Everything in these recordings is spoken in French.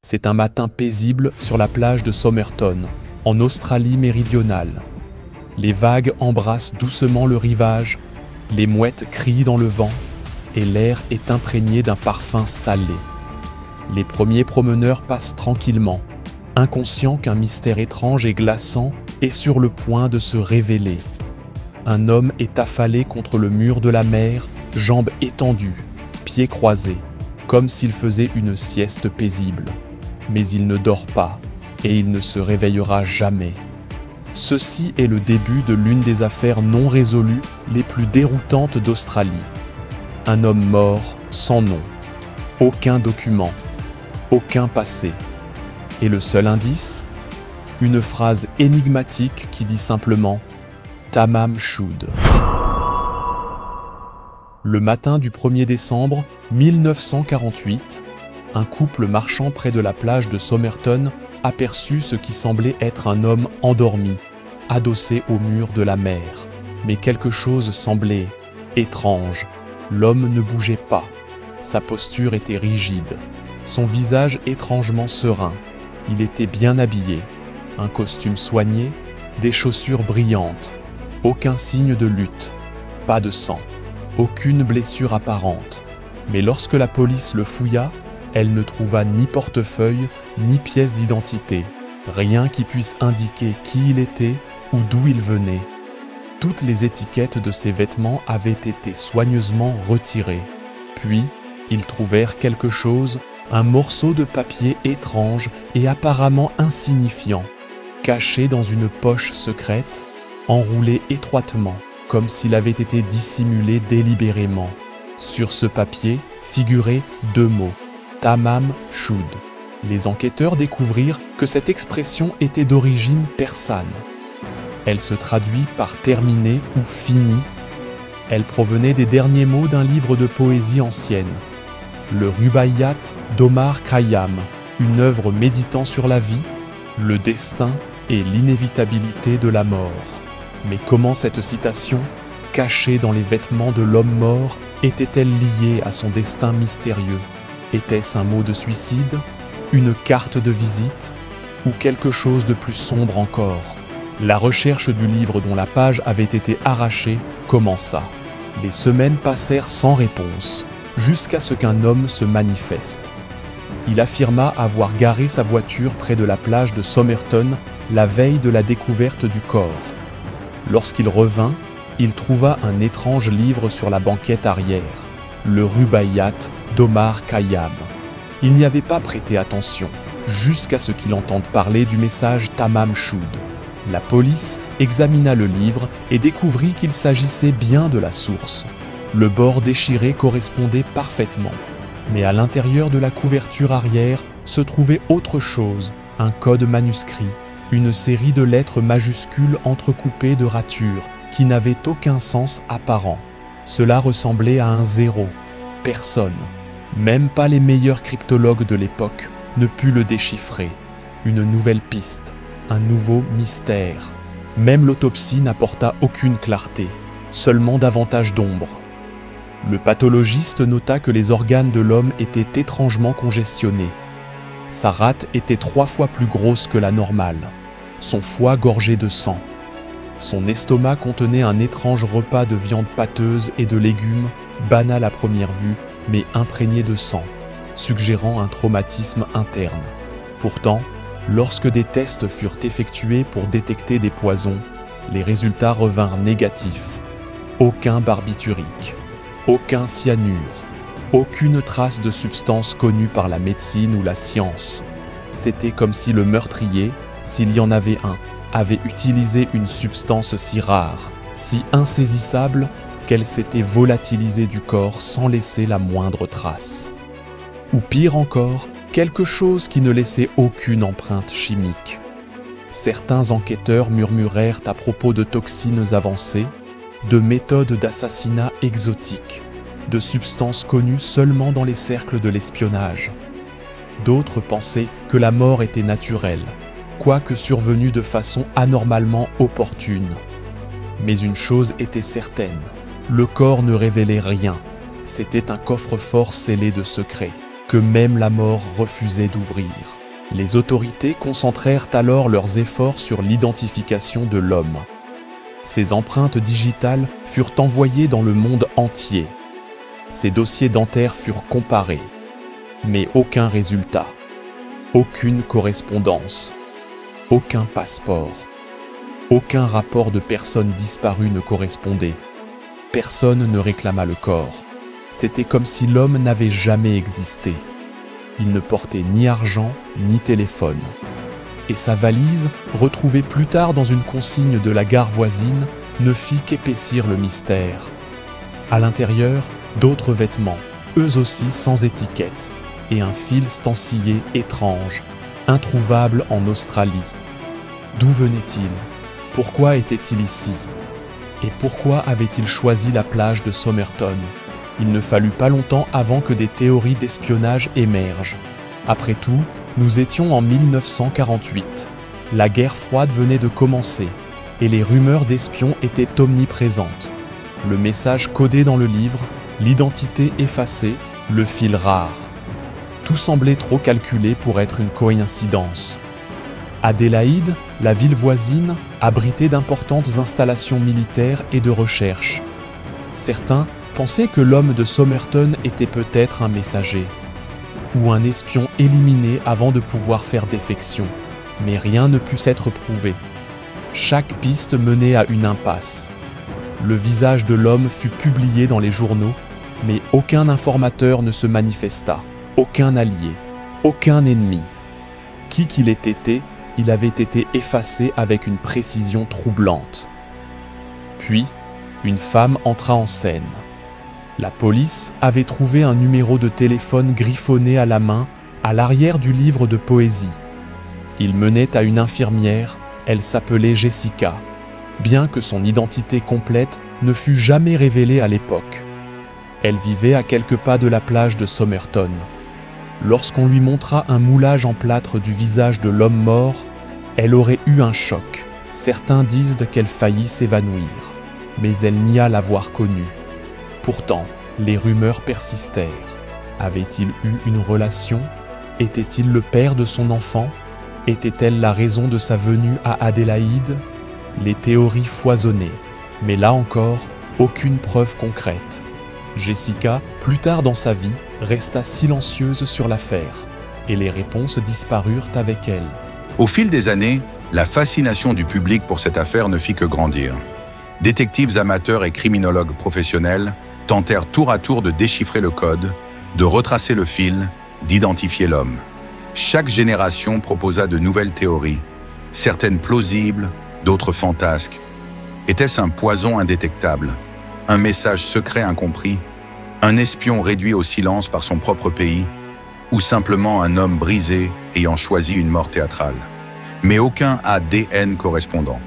C'est un matin paisible sur la plage de Somerton, en Australie méridionale. Les vagues embrassent doucement le rivage, les mouettes crient dans le vent, et l'air est imprégné d'un parfum salé. Les premiers promeneurs passent tranquillement, inconscients qu'un mystère étrange et glaçant est sur le point de se révéler. Un homme est affalé contre le mur de la mer, jambes étendues, pieds croisés, comme s'il faisait une sieste paisible. Mais il ne dort pas, et il ne se réveillera jamais. Ceci est le début de l'une des affaires non résolues les plus déroutantes d'Australie. Un homme mort, sans nom, aucun document, aucun passé. Et le seul indice ? Une phrase énigmatique qui dit simplement « Tamam Shud ». Le matin du 1er décembre 1948, un couple marchant près de la plage de Somerton aperçut ce qui semblait être un homme endormi, adossé au mur de la mer. Mais quelque chose semblait étrange. L'homme ne bougeait pas. Sa posture était rigide. Son visage étrangement serein. Il était bien habillé. Un costume soigné, des chaussures brillantes. Aucun signe de lutte. Pas de sang. Aucune blessure apparente. Mais lorsque la police le fouilla, elle ne trouva ni portefeuille, ni pièce d'identité. Rien qui puisse indiquer qui il était ou d'où il venait. Toutes les étiquettes de ses vêtements avaient été soigneusement retirées. Puis, ils trouvèrent quelque chose, un morceau de papier étrange et apparemment insignifiant, caché dans une poche secrète, enroulé étroitement, comme s'il avait été dissimulé délibérément. Sur ce papier figuraient 2 mots, Tamam Shud. Les enquêteurs découvrirent que cette expression était d'origine persane. Elle se traduit par terminé ou fini. Elle provenait des derniers mots d'un livre de poésie ancienne, le Rubaiyat d'Omar Khayyam, une œuvre méditant sur la vie, le destin et l'inévitabilité de la mort. Mais comment cette citation, cachée dans les vêtements de l'homme mort, était-elle liée à son destin mystérieux ? Était-ce un mot de suicide, une carte de visite ou quelque chose de plus sombre encore ? La recherche du livre dont la page avait été arrachée commença. Les semaines passèrent sans réponse, jusqu'à ce qu'un homme se manifeste. Il affirma avoir garé sa voiture près de la plage de Somerton la veille de la découverte du corps. Lorsqu'il revint, il trouva un étrange livre sur la banquette arrière, le Rubaiyat d'Omar Khayyam. Il n'y avait pas prêté attention, jusqu'à ce qu'il entende parler du message Tamam Shud. La police examina le livre et découvrit qu'il s'agissait bien de la source. Le bord déchiré correspondait parfaitement, mais à l'intérieur de la couverture arrière se trouvait autre chose, un code manuscrit, une série de lettres majuscules entrecoupées de ratures qui n'avaient aucun sens apparent. Cela ressemblait à un 0. Personne, même pas les meilleurs cryptologues de l'époque, ne put le déchiffrer. Une nouvelle piste, un nouveau mystère. Même l'autopsie n'apporta aucune clarté, seulement davantage d'ombre. Le pathologiste nota que les organes de l'homme étaient étrangement congestionnés. Sa rate était 3 fois plus grosse que la normale, son foie gorgé de sang. Son estomac contenait un étrange repas de viande pâteuse et de légumes, banal à première vue, mais imprégné de sang, suggérant un traumatisme interne. Pourtant, lorsque des tests furent effectués pour détecter des poisons, les résultats revinrent négatifs. Aucun barbiturique, aucun cyanure, aucune trace de substance connue par la médecine ou la science. C'était comme si le meurtrier, s'il y en avait un, avait utilisé une substance si rare, si insaisissable, qu'elle s'était volatilisée du corps sans laisser la moindre trace. Ou pire encore, quelque chose qui ne laissait aucune empreinte chimique. Certains enquêteurs murmurèrent à propos de toxines avancées, de méthodes d'assassinat exotiques, de substances connues seulement dans les cercles de l'espionnage. D'autres pensaient que la mort était naturelle, quoique survenue de façon anormalement opportune. Mais une chose était certaine, le corps ne révélait rien. C'était un coffre-fort scellé de secrets. que même la mort refusait d'ouvrir. Les autorités concentrèrent alors leurs efforts sur l'identification de l'homme. Ces empreintes digitales furent envoyées dans le monde entier. Ces dossiers dentaires furent comparés, mais aucun résultat, aucune correspondance, aucun passeport, aucun rapport de personne disparue ne correspondait. Personne ne réclama le corps. C'était comme si l'homme n'avait jamais existé. Il ne portait ni argent ni téléphone. Et sa valise, retrouvée plus tard dans une consigne de la gare voisine, ne fit qu'épaissir le mystère. À l'intérieur, d'autres vêtements, eux aussi sans étiquette, et un fil stencillé étrange, introuvable en Australie. D'où venait-il ? Pourquoi était-il ici ? Et pourquoi avait-il choisi la plage de Somerton ? Il ne fallut pas longtemps avant que des théories d'espionnage émergent. Après tout, nous étions en 1948. La guerre froide venait de commencer, et les rumeurs d'espions étaient omniprésentes. Le message codé dans le livre, l'identité effacée, le fil rare. Tout semblait trop calculé pour être une coïncidence. Adélaïde, la ville voisine, abritait d'importantes installations militaires et de recherche. Certains pensaient que l'homme de Somerton était peut-être un messager, ou un espion éliminé avant de pouvoir faire défection, mais rien ne put s'être prouvé. Chaque piste menait à une impasse. Le visage de l'homme fut publié dans les journaux, mais aucun informateur ne se manifesta, aucun allié, aucun ennemi. Qui qu'il ait été, il avait été effacé avec une précision troublante. Puis, une femme entra en scène. La police avait trouvé un numéro de téléphone griffonné à la main à l'arrière du livre de poésie. Il menait à une infirmière, elle s'appelait Jessica, bien que son identité complète ne fût jamais révélée à l'époque. Elle vivait à quelques pas de la plage de Somerton. Lorsqu'on lui montra un moulage en plâtre du visage de l'homme mort, elle aurait eu un choc. Certains disent qu'elle faillit s'évanouir, mais elle nia l'avoir connu. Pourtant, les rumeurs persistèrent. Avait-il eu une relation ? Était-il le père de son enfant ? Était-elle la raison de sa venue à Adélaïde ? Les théories foisonnaient, mais là encore, aucune preuve concrète. Jessica, plus tard dans sa vie, resta silencieuse sur l'affaire, et les réponses disparurent avec elle. Au fil des années, la fascination du public pour cette affaire ne fit que grandir. Détectives amateurs et criminologues professionnels tentèrent tour à tour de déchiffrer le code, de retracer le fil, d'identifier l'homme. Chaque génération proposa de nouvelles théories, certaines plausibles, d'autres fantasques. Était-ce un poison indétectable, un message secret incompris, un espion réduit au silence par son propre pays, ou simplement un homme brisé ayant choisi une mort théâtrale? Mais aucun ADN correspondant,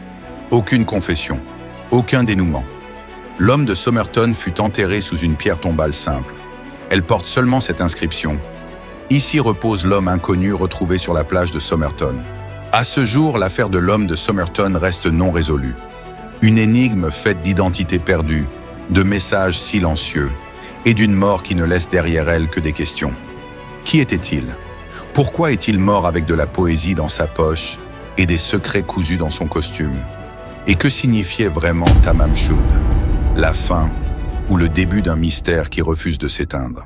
aucune confession, aucun dénouement. L'homme de Somerton fut enterré sous une pierre tombale simple. Elle porte seulement cette inscription. Ici repose l'homme inconnu retrouvé sur la plage de Somerton. À ce jour, l'affaire de l'homme de Somerton reste non résolue. Une énigme faite d'identités perdues, de messages silencieux et d'une mort qui ne laisse derrière elle que des questions. Qui était-il ? Pourquoi est-il mort avec de la poésie dans sa poche et des secrets cousus dans son costume ? Et que signifiait vraiment Tamam Shud ? La fin ou le début d'un mystère qui refuse de s'éteindre ?